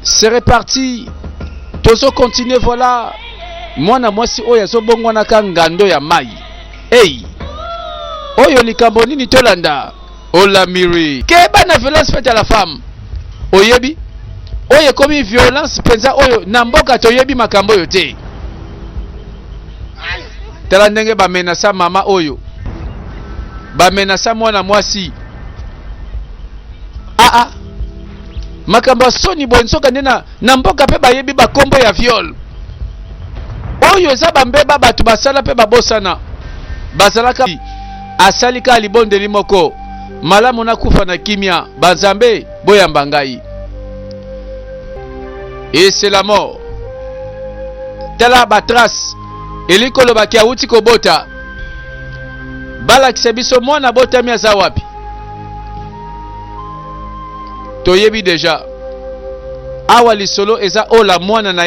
C'est reparti. Tozo continue voilà. Mwana mwasi oyo azobongwa na kangando ya mai. Hey. Oyo likambo nini tolanda? Olamiri. Keba na violence faite à la femme. Oyebi. Oyo komi violence penza oyo na mboka toyebi makambo yo te. Tala ndenge ba menasa mama oyo. Ba menasa mwana mwasi. Makambo soni bonsoka ndena na mboka pe bayebi ba kombo ya viol. Oyo za bambeba batu basala pe babosana. Bazalaka asalika libondeli moko. Malamu na kufa na kimia. Banzambe boyamba ngai. Et c'est la mort. Tala batras. Elikolo baki auti kobota. Bala kisebiso mwana bota miaza wapi. Toyebi deja. Awa lisolo eza ola mwana na